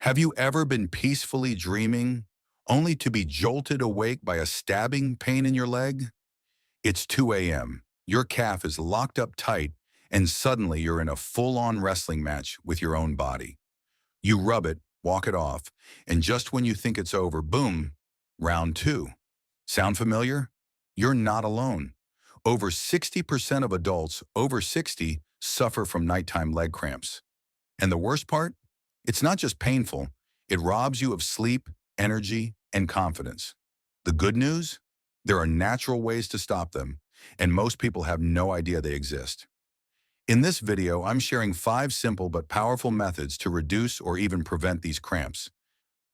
Have you ever been peacefully dreaming, only to be jolted awake by a stabbing pain in your leg? It's 2 a.m., your calf is locked up tight, and suddenly you're in a full-on wrestling match with your own body. You rub it, walk it off, and just when you think it's over, boom, round two. Sound familiar? You're not alone. Over 60% of adults over 60 suffer from nighttime leg cramps. And the worst part? It's not just painful, it robs you of sleep, energy, and confidence. The good news? There are natural ways to stop them, and most people have no idea they exist. In this video, I'm sharing 5 simple but powerful methods to reduce or even prevent these cramps.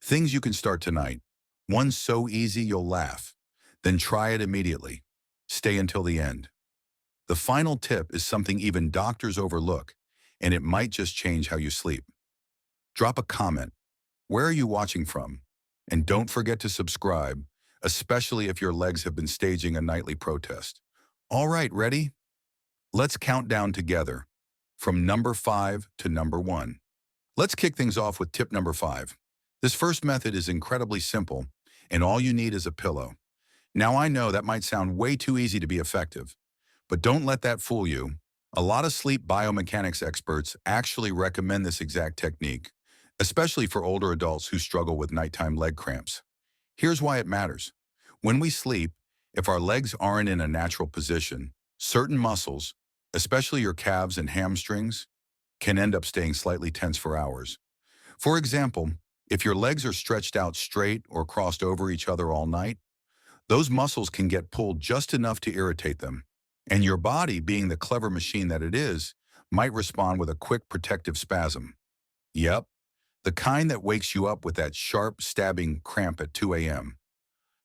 Things you can start tonight. One so easy you'll laugh. Then try it immediately. Stay until the end. The final tip is something even doctors overlook, and it might just change how you sleep. Drop a comment. Where are you watching from? And don't forget to subscribe, especially if your legs have been staging a nightly protest. All right, ready? Let's count down together, from number 5 to number 1. Let's kick things off with tip number 5. This first method is incredibly simple, and all you need is a pillow. Now I know that might sound way too easy to be effective, but don't let that fool you. A lot of sleep biomechanics experts actually recommend this exact technique, especially for older adults who struggle with nighttime leg cramps. Here's why it matters. When we sleep, if our legs aren't in a natural position, certain muscles, especially your calves and hamstrings, can end up staying slightly tense for hours. For example, if your legs are stretched out straight or crossed over each other all night, those muscles can get pulled just enough to irritate them. And your body, being the clever machine that it is, might respond with a quick protective spasm. Yep, the kind that wakes you up with that sharp, stabbing cramp at 2 a.m.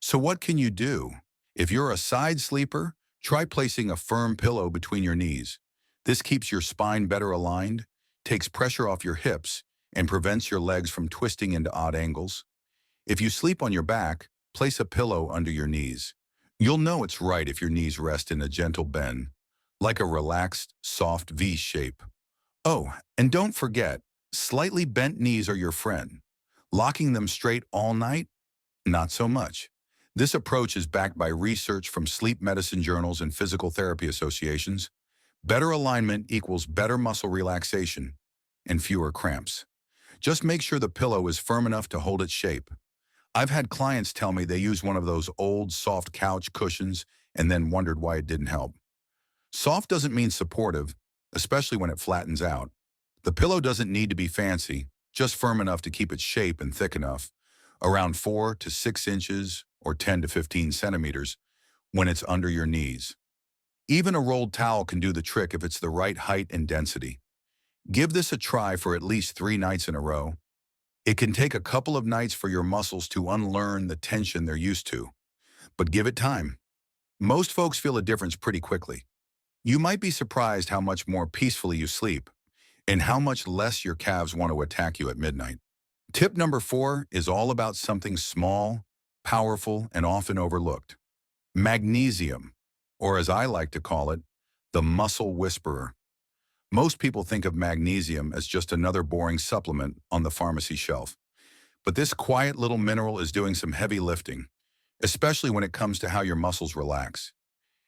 So what can you do? If you're a side sleeper, try placing a firm pillow between your knees. This keeps your spine better aligned, takes pressure off your hips, and prevents your legs from twisting into odd angles. If you sleep on your back, place a pillow under your knees. You'll know it's right if your knees rest in a gentle bend, like a relaxed, soft V shape. Oh, and don't forget, slightly bent knees are your friend. Locking them straight all night? Not so much. This approach is backed by research from sleep medicine journals and physical therapy associations. Better alignment equals better muscle relaxation and fewer cramps. Just make sure the pillow is firm enough to hold its shape. I've had clients tell me they used one of those old, soft couch cushions and then wondered why it didn't help. Soft doesn't mean supportive, especially when it flattens out. The pillow doesn't need to be fancy, just firm enough to keep its shape and thick enough, around 4 to 6 inches or 10 to 15 centimeters when it's under your knees. Even a rolled towel can do the trick if it's the right height and density. Give this a try for at least 3 nights in a row. It can take a couple of nights for your muscles to unlearn the tension they're used to, but give it time. Most folks feel a difference pretty quickly. You might be surprised how much more peacefully you sleep and how much less your calves want to attack you at midnight. Tip number 4 is all about something small, powerful, and often overlooked. Magnesium, or as I like to call it, the muscle whisperer. Most people think of magnesium as just another boring supplement on the pharmacy shelf. But this quiet little mineral is doing some heavy lifting, especially when it comes to how your muscles relax.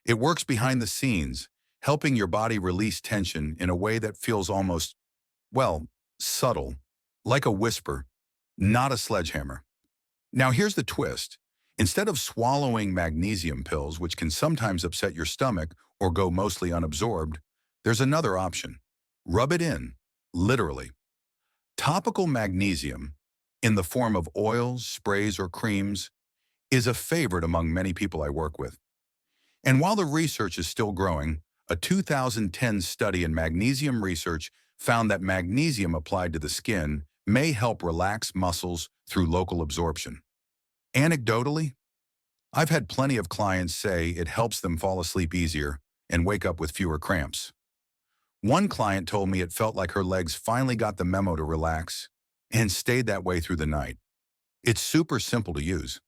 It works behind the scenes, helping your body release tension in a way that feels almost, well, subtle, like a whisper, not a sledgehammer. Now here's the twist. Instead of swallowing magnesium pills, which can sometimes upset your stomach or go mostly unabsorbed, there's another option. Rub it in, literally. Topical magnesium, in the form of oils, sprays, or creams, is a favorite among many people I work with. And while the research is still growing, a 2010 study in magnesium research found that magnesium applied to the skin may help relax muscles through local absorption. Anecdotally, I've had plenty of clients say it helps them fall asleep easier and wake up with fewer cramps. One client told me it felt like her legs finally got the memo to relax and stayed that way through the night. It's super simple to use.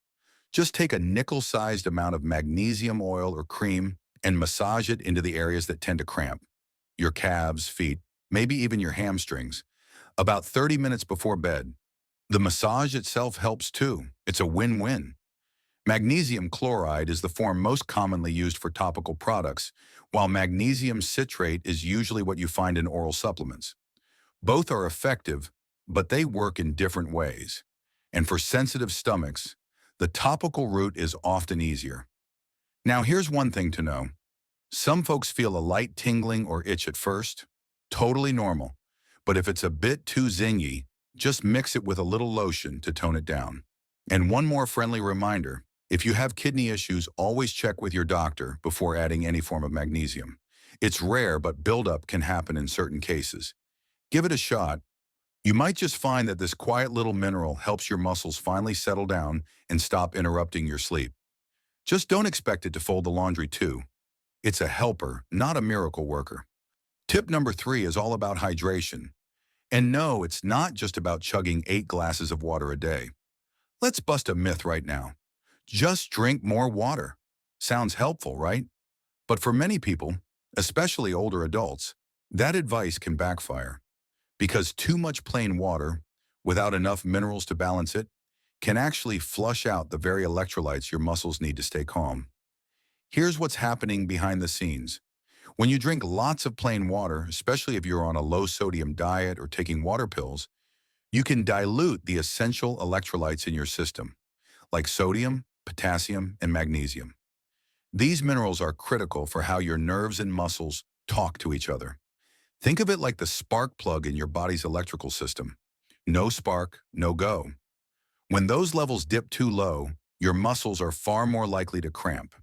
Just take a nickel-sized amount of magnesium oil or cream and massage it into the areas that tend to cramp. Your calves, feet, maybe even your hamstrings, about 30 minutes before bed. The massage itself helps too. It's a win-win. Magnesium chloride is the form most commonly used for topical products, while magnesium citrate is usually what you find in oral supplements. Both are effective, but they work in different ways. And for sensitive stomachs, the topical route is often easier. Now, here's one thing to know. Some folks feel a light tingling or itch at first. Totally normal. But if it's a bit too zingy, just mix it with a little lotion to tone it down. And one more friendly reminder, if you have kidney issues, always check with your doctor before adding any form of magnesium. It's rare, but buildup can happen in certain cases. Give it a shot. You might just find that this quiet little mineral helps your muscles finally settle down and stop interrupting your sleep. Just don't expect it to fold the laundry too. It's a helper, not a miracle worker. Tip number 3 is all about hydration. And no, it's not just about chugging 8 glasses of water a day. Let's bust a myth right now. Just drink more water. Sounds helpful, right? But for many people, especially older adults, that advice can backfire. Because too much plain water, without enough minerals to balance it, can actually flush out the very electrolytes your muscles need to stay calm. Here's what's happening behind the scenes. When you drink lots of plain water, especially if you're on a low-sodium diet or taking water pills, you can dilute the essential electrolytes in your system, like sodium, potassium, and magnesium. These minerals are critical for how your nerves and muscles talk to each other. Think of it like the spark plug in your body's electrical system. No spark, no go. When those levels dip too low, your muscles are far more likely to cramp.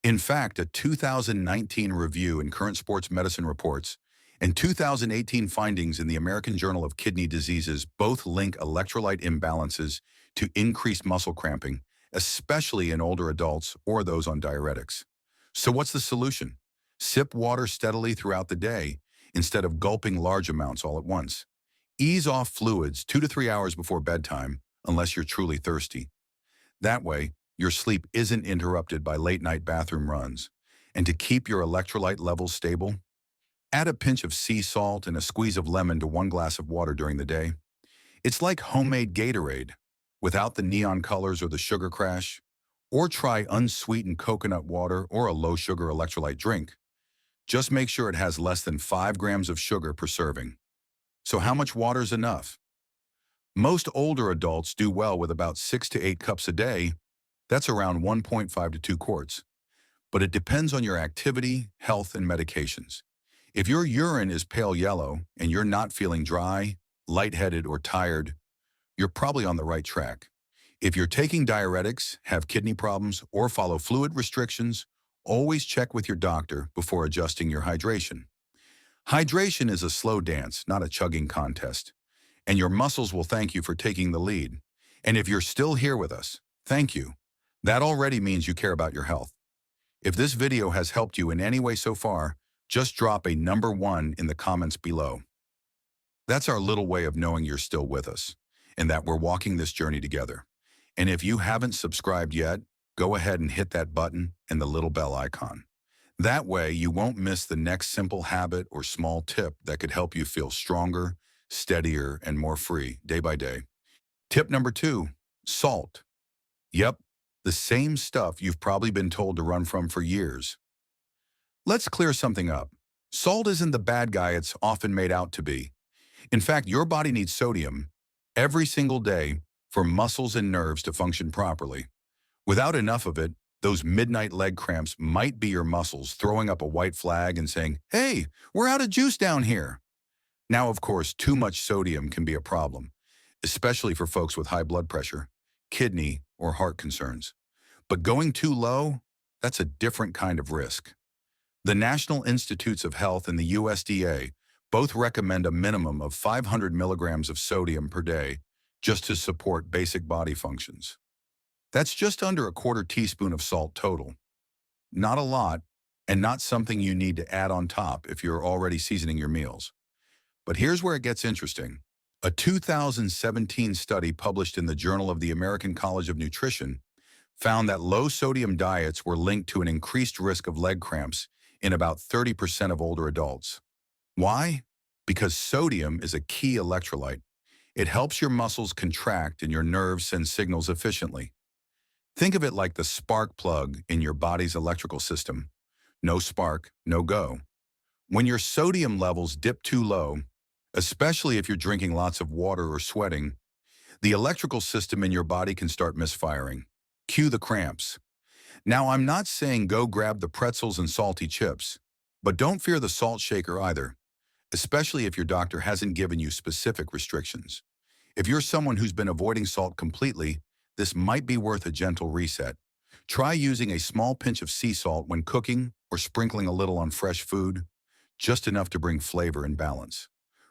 In fact, a 2019 review in Current Sports Medicine reports and 2018 findings in the American Journal of Kidney Diseases both link electrolyte imbalances to increased muscle cramping, especially in older adults or those on diuretics. So what's the solution? Sip water steadily throughout the day instead of gulping large amounts all at once. Ease off fluids 2 to 3 hours before bedtime, unless you're truly thirsty. That way, your sleep isn't interrupted by late-night bathroom runs. And to keep your electrolyte levels stable, add a pinch of sea salt and a squeeze of lemon to 1 glass of water during the day. It's like homemade Gatorade, without the neon colors or the sugar crash. Or try unsweetened coconut water or a low-sugar electrolyte drink. Just make sure it has less than 5 grams of sugar per serving. So how much water is enough? Most older adults do well with about 6 to 8 cups a day. That's around 1.5 to 2 quarts. But it depends on your activity, health, and medications. If your urine is pale yellow and you're not feeling dry, lightheaded, or tired, you're probably on the right track. If you're taking diuretics, have kidney problems, or follow fluid restrictions, always check with your doctor before adjusting your hydration. Hydration is a slow dance, not a chugging contest. And your muscles will thank you for taking the lead. And if you're still here with us, thank you. That already means you care about your health. If this video has helped you in any way so far, just drop a number 1 in the comments below. That's our little way of knowing you're still with us and that we're walking this journey together. And if you haven't subscribed yet, go ahead and hit that button and the little bell icon. That way, you won't miss the next simple habit or small tip that could help you feel stronger, steadier, and more free day by day. Tip number 2, salt. Yep, the same stuff you've probably been told to run from for years. Let's clear something up. Salt isn't the bad guy it's often made out to be. In fact, your body needs sodium every single day for muscles and nerves to function properly. Without enough of it, those midnight leg cramps might be your muscles throwing up a white flag and saying, "Hey, we're out of juice down here." Now, of course, too much sodium can be a problem, especially for folks with high blood pressure, kidney, or heart concerns. But going too low, that's a different kind of risk. The National Institutes of Health and the USDA both recommend a minimum of 500 milligrams of sodium per day just to support basic body functions. That's just under a quarter teaspoon of salt total. Not a lot, and not something you need to add on top if you're already seasoning your meals. But here's where it gets interesting. A 2017 study published in the Journal of the American College of Nutrition found that low-sodium diets were linked to an increased risk of leg cramps in about 30% of older adults. Why? Because sodium is a key electrolyte, It helps your muscles contract and your nerves send signals efficiently. Think of it like the spark plug in your body's electrical system. No spark, no go. When your sodium levels dip too low, especially if you're drinking lots of water or sweating, the electrical system in your body can start misfiring. Cue the cramps. Now, I'm not saying go grab the pretzels and salty chips, but don't fear the salt shaker either, especially if your doctor hasn't given you specific restrictions. If you're someone who's been avoiding salt completely, this might be worth a gentle reset. Try using a small pinch of sea salt when cooking or sprinkling a little on fresh food, just enough to bring flavor and balance.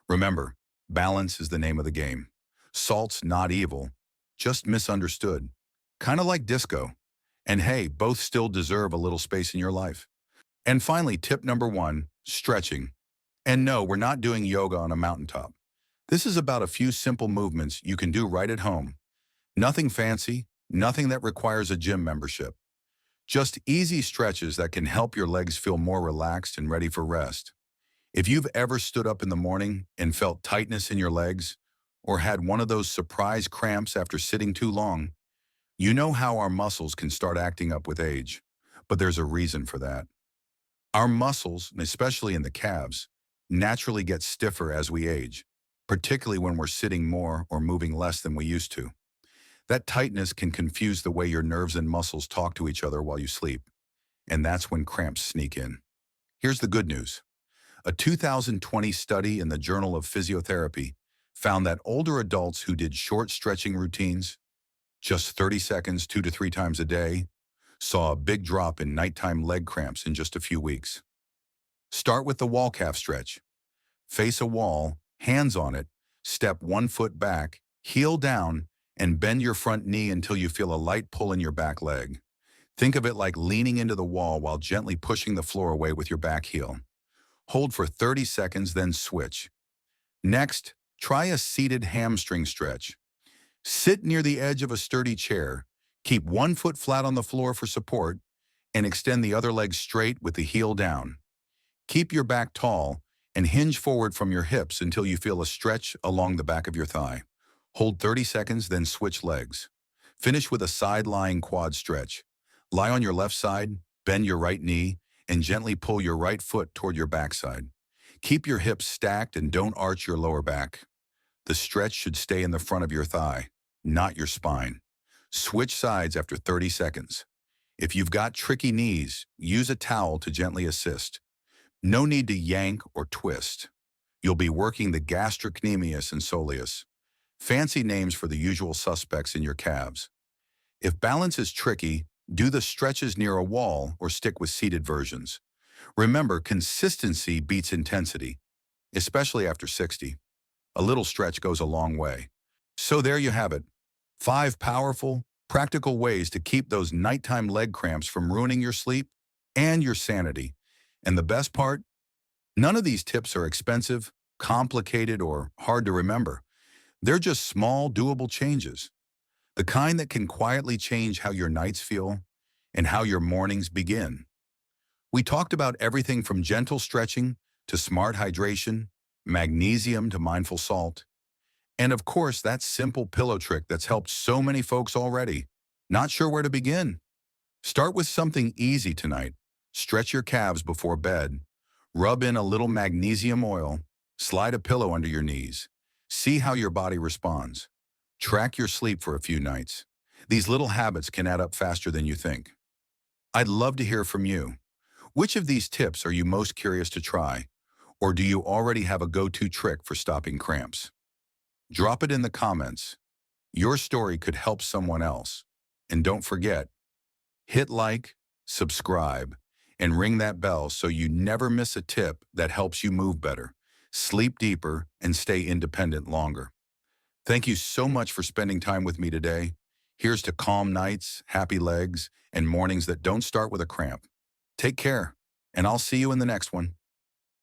Remember, balance is the name of the game. Salt's not evil, just misunderstood. Kind of like disco. And hey, both still deserve a little space in your life. And finally, tip number 1, stretching. And no, we're not doing yoga on a mountaintop. This is about a few simple movements you can do right at home. Nothing fancy, nothing that requires a gym membership. Just easy stretches that can help your legs feel more relaxed and ready for rest. If you've ever stood up in the morning and felt tightness in your legs, or had one of those surprise cramps after sitting too long, you know how our muscles can start acting up with age. But there's a reason for that. Our muscles, especially in the calves, naturally get stiffer as we age, particularly when we're sitting more or moving less than we used to. That tightness can confuse the way your nerves and muscles talk to each other while you sleep, and that's when cramps sneak in. Here's the good news. A 2020 study in the Journal of Physiotherapy found that older adults who did short stretching routines, just 30 seconds 2 to 3 times a day, saw a big drop in nighttime leg cramps in just a few weeks. Start with the wall calf stretch. Face a wall, hands on it, step 1 foot back, heel down, and bend your front knee until you feel a light pull in your back leg. Think of it like leaning into the wall while gently pushing the floor away with your back heel. Hold for 30 seconds, then switch. Next, try a seated hamstring stretch. Sit near the edge of a sturdy chair, keep 1 foot flat on the floor for support, and extend the other leg straight with the heel down. Keep your back tall and hinge forward from your hips until you feel a stretch along the back of your thigh. Hold 30 seconds, then switch legs. Finish with a side-lying quad stretch. Lie on your left side, bend your right knee, and gently pull your right foot toward your backside. Keep your hips stacked and don't arch your lower back. The stretch should stay in the front of your thigh, not your spine. Switch sides after 30 seconds. If you've got tricky knees, use a towel to gently assist. No need to yank or twist. You'll be working the gastrocnemius and soleus, fancy names for the usual suspects in your calves. If balance is tricky, do the stretches near a wall or stick with seated versions. Remember, consistency beats intensity, especially after 60. A little stretch goes a long way. So there you have it. 5 powerful, practical ways to keep those nighttime leg cramps from ruining your sleep and your sanity. And the best part? None of these tips are expensive, complicated, or hard to remember. They're just small, doable changes. The kind that can quietly change how your nights feel and how your mornings begin. We talked about everything from gentle stretching to smart hydration, magnesium to mindful salt, and of course, that simple pillow trick that's helped so many folks already. Not sure where to begin? Start with something easy tonight. Stretch your calves before bed. Rub in a little magnesium oil. Slide a pillow under your knees. See how your body responds. Track your sleep for a few nights. These little habits can add up faster than you think. I'd love to hear from you. Which of these tips are you most curious to try? Or do you already have a go-to trick for stopping cramps? Drop it in the comments. Your story could help someone else. And don't forget, hit like, subscribe, and ring that bell so you never miss a tip that helps you move better, sleep deeper, and stay independent longer. Thank you so much for spending time with me today. Here's to calm nights, happy legs, and mornings that don't start with a cramp. Take care, and I'll see you in the next one.